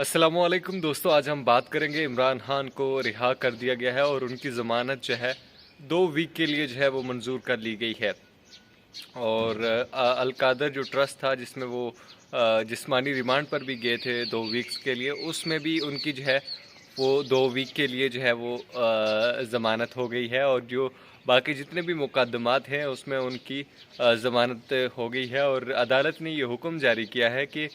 अस्सलाम वालेकुम दोस्तों, आज हम बात करेंगे इमरान खान को रिहा कर दिया गया है और उनकी ज़मानत जो है 2 वीक के लिए जो है वो मंजूर कर ली गई है। और अलकादर जो ट्रस्ट था जिसमें वो जिस्मानी रिमांड पर भी गए थे 2 वीक्स के लिए, उसमें भी उनकी जो है वो 2 वीक के लिए जो है वो ज़मानत हो गई है। और जो बाकी जितने भी मुकदमात हैं उसमें उनकी ज़मानत हो गई है। और अदालत ने ये हुक्म जारी किया है कि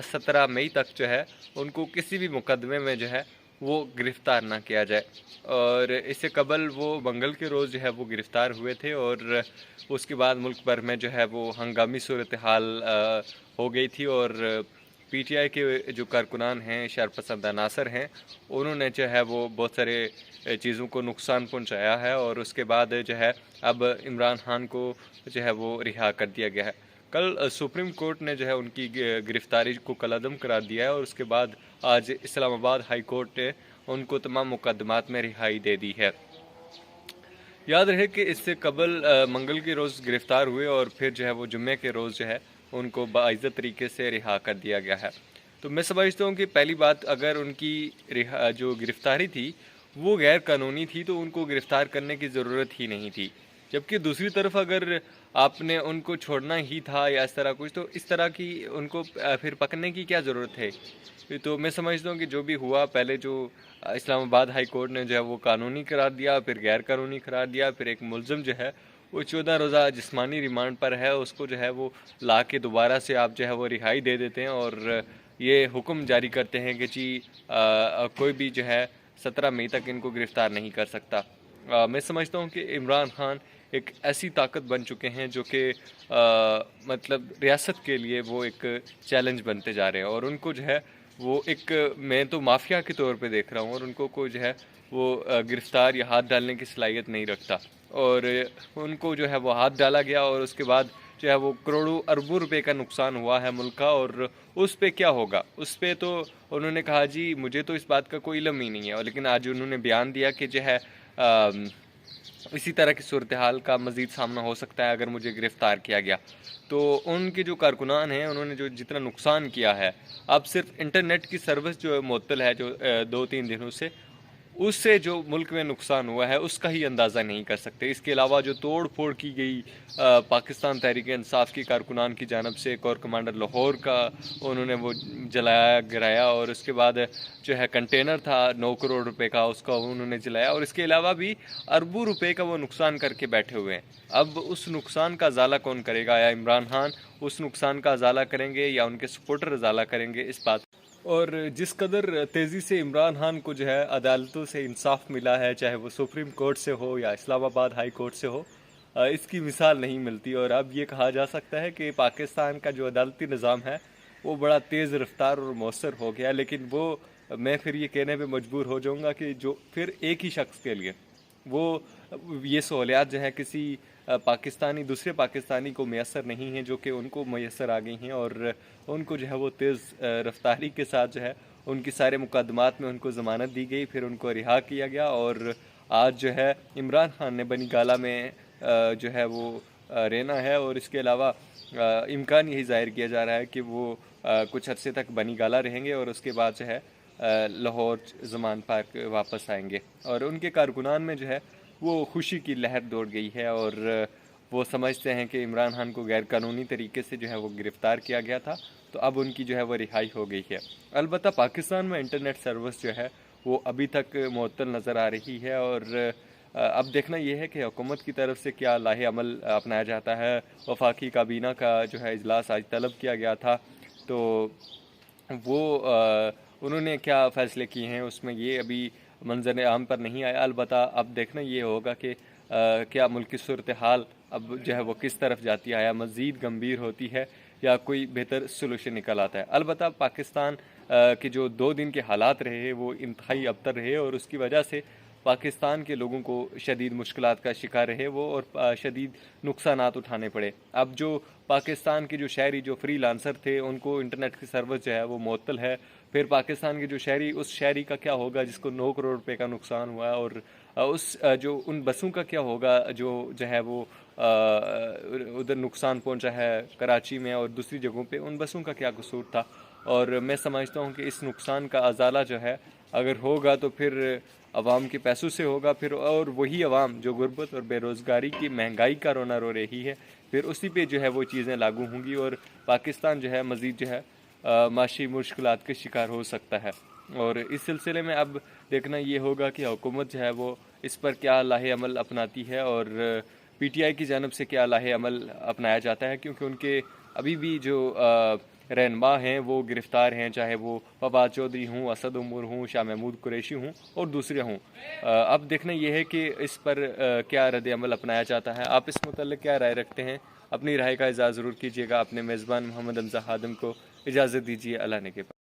17 मई तक जो है उनको किसी भी मुकदमे में जो है वो गिरफ़्तार ना किया जाए। और इससे कबल वो मंगल के रोज़ जो है वो गिरफ़्तार हुए थे और उसके बाद मुल्क भर में जो है वो हंगामी सूरत हाल हो गई थी। और पीटीआई के जो कारकुनान हैं, शरपसंद अनासर हैं, उन्होंने जो है वो बहुत सारे चीज़ों को नुकसान पहुंचाया है। और उसके बाद जो है अब इमरान खान को जो है वो रिहा कर दिया गया है। कल सुप्रीम कोर्ट ने जो है उनकी गिरफ़्तारी को कलअदम करार दिया है और उसके बाद आज इस्लामाबाद हाई कोर्ट ने उनको तमाम मुकदमात में रिहाई दे दी है। याद रहे कि इससे कबल मंगल के रोज़ गिरफ़्तार हुए और फिर जो है वो जुम्मे के रोज़ जो है उनको बाइज़्ज़त तरीके से रिहा कर दिया गया है। तो मैं समझता हूँ कि पहली बात, अगर उनकी जो गिरफ़्तारी थी वो गैर कानूनी थी तो उनको गिरफ़्तार करने की ज़रूरत ही नहीं थी। जबकि दूसरी तरफ अगर आपने उनको छोड़ना ही था या इस तरह कुछ, तो इस तरह की उनको फिर पकड़ने की क्या ज़रूरत है। तो मैं समझता हूँ कि जो भी हुआ, पहले जो इस्लामाबाद हाई कोर्ट ने जो है वो कानूनी करार दिया, फिर गैर कानूनी करार दिया, फिर एक मुलज़िम जो है वो 14 रोज़ा जिस्मानी रिमांड पर है, उसको जो है वो ला के दोबारा से आप जो है वो रिहाई दे देते हैं और ये हुक्म जारी करते हैं कि जी कोई भी जो है 17 मई तक इनको गिरफ़्तार नहीं कर सकता। मैं समझता हूँ कि इमरान खान एक ऐसी ताकत बन चुके हैं जो कि मतलब रियासत के लिए वो एक चैलेंज बनते जा रहे हैं। और उनको जो है वो एक, मैं तो माफिया के तौर पे देख रहा हूँ और उनको कोई जो है वो गिरफ्तार या हाथ डालने की सलाहियत नहीं रखता। और उनको जो है वो हाथ डाला गया और उसके बाद जो है वो करोड़ों अरबों रुपए का नुकसान हुआ है मुल्क का। और उस पे क्या होगा, उस पे तो उन्होंने कहा जी मुझे तो इस बात का कोई इल्म ही नहीं है। लेकिन आज उन्होंने बयान दिया कि जो है इसी तरह की सूरत हाल का मज़ीद सामना हो सकता है अगर मुझे गिरफ़्तार किया गया। तो उनके जो कारकुनान हैं उन्होंने जो जितना नुकसान किया है, अब सिर्फ इंटरनेट की सर्विस जो मुअत्तल है जो 2-3 दिनों से, उससे जो मुल्क में नुकसान हुआ है उसका ही अंदाज़ा नहीं कर सकते। इसके अलावा जो तोड़ फोड़ की गई पाकिस्तान तहरीक इंसाफ की कारकुनान की जानब से, कोर कमांडर लाहौर का उन्होंने वो जलाया गिराया, और उसके बाद जो है कंटेनर था 9 करोड़ रुपए का, उसका उन्होंने जलाया, और इसके अलावा भी अरबों रुपए का वो नुकसान करके बैठे हुए हैं। अब उस नुकसान का अजाला कौन करेगा? या इमरान खान उस नुकसान का अजाला करेंगे या उनके सपोर्टर अजाला करेंगे, इस बात। और जिस कदर तेज़ी से इमरान खान को जो है अदालतों से इंसाफ मिला है, चाहे वो सुप्रीम कोर्ट से हो या इस्लामाबाद हाई कोर्ट से हो, इसकी मिसाल नहीं मिलती। और अब ये कहा जा सकता है कि पाकिस्तान का जो अदालती निज़ाम है वो बड़ा तेज़ रफ्तार और मौसर हो गया। लेकिन वो, मैं फिर ये कहने पे मजबूर हो जाऊँगा कि जो फिर एक ही शख्स के लिए वो ये सहूलियात जो है किसी पाकिस्तानी दूसरे पाकिस्तानी को मैसर नहीं हैं जो कि उनको मैसर आ गई हैं। और उनको जो है वो तेज़ रफ्तारी के साथ जो है उनकी सारे मुकदमात में उनको ज़मानत दी गई, फिर उनको रिहा किया गया। और आज जो है इमरान खान ने बनी गाला में जो है वो रहना है। और इसके अलावा इम्कान यही ज़ाहिर किया जा रहा है कि वो कुछ अरसे तक बनी गाला रहेंगे और उसके बाद जो है लाहौर ज़मान पार्क वापस आएंगे। और उनके कारकुनान में जो है वो खुशी की लहर दौड़ गई है और वो समझते हैं कि इमरान खान को गैर कानूनी तरीके से जो है वो गिरफ़्तार किया गया था, तो अब उनकी जो है वो रिहाई हो गई है। अलबत्ता पाकिस्तान में इंटरनेट सर्विस जो है वो अभी तक मुअत्तल नज़र आ रही है। और अब देखना ये है कि हुकूमत की तरफ से क्या लाहे अमल अपनाया जाता है। वफाकी काबीना का जो है इजलास आज तलब किया गया था, तो वो उन्होंने क्या फ़ैसले किए हैं उसमें ये अभी मंजर आम पर नहीं आया। अलबत्ता अब देखना ये होगा कि क्या मुल्क की सूरत हाल अब जो है वो किस तरफ जाती है, या मज़ीद गंभीर होती है या कोई बेहतर सलूशन निकल आता है। अलबत्ता पाकिस्तान के जो 2 दिन के हालात रहे वो इंतहाई अबतर रहे और उसकी वजह से पाकिस्तान के लोगों को शदीद मुश्किलात का शिकार रहे वो, और शदीद नुकसानात उठाने पड़े। अब जो पाकिस्तान के जो शहरी जो फ्री लांसर थे उनको इंटरनेट की सर्विस जो है वो मुअत्तल है। फिर पाकिस्तान के जो शहरी, उस शहरी का क्या होगा जिसको 9 करोड़ रुपए का नुकसान हुआ है? और उस जो उन बसों का क्या होगा जो है वो उधर नुकसान पहुंचा है कराची में और दूसरी जगहों पे, उन बसों का क्या कसूर था? اور میں سمجھتا ہوں کہ اس نقصان کا ازالہ جو ہے اگر ہوگا تو پھر عوام کے پیسوں سے ہوگا، پھر اور وہی عوام جو غربت اور بے روزگاری کی مہنگائی کا رونا رو رہی ہے، پھر اسی پہ جو ہے وہ چیزیں لاگو ہوں گی اور پاکستان جو ہے مزید جو ہے معاشی مشکلات کا شکار ہو سکتا ہے۔ اور اس سلسلے میں اب دیکھنا یہ ہوگا کہ حکومت جو ہے وہ اس پر کیا لاہ عمل اپناتی ہے اور پی ٹی آئی کی جانب سے کیا لاہ عمل اپنایا جاتا ہے، کیونکہ ان کے ابھی بھی جو رہنما ہیں وہ گرفتار ہیں، چاہے وہ فواد چودھری ہوں، اسد عمر ہوں، شاہ محمود قریشی ہوں اور دوسرے ہوں۔ اب دیکھنا یہ ہے کہ اس پر کیا رد عمل اپنایا جاتا ہے۔ آپ اس متعلق کیا رائے رکھتے ہیں؟ اپنی رائے کا اظہار ضرور کیجیے گا۔ اپنے میزبان محمد حمزہ خادم کو اجازت دیجیے، اللہ نے کے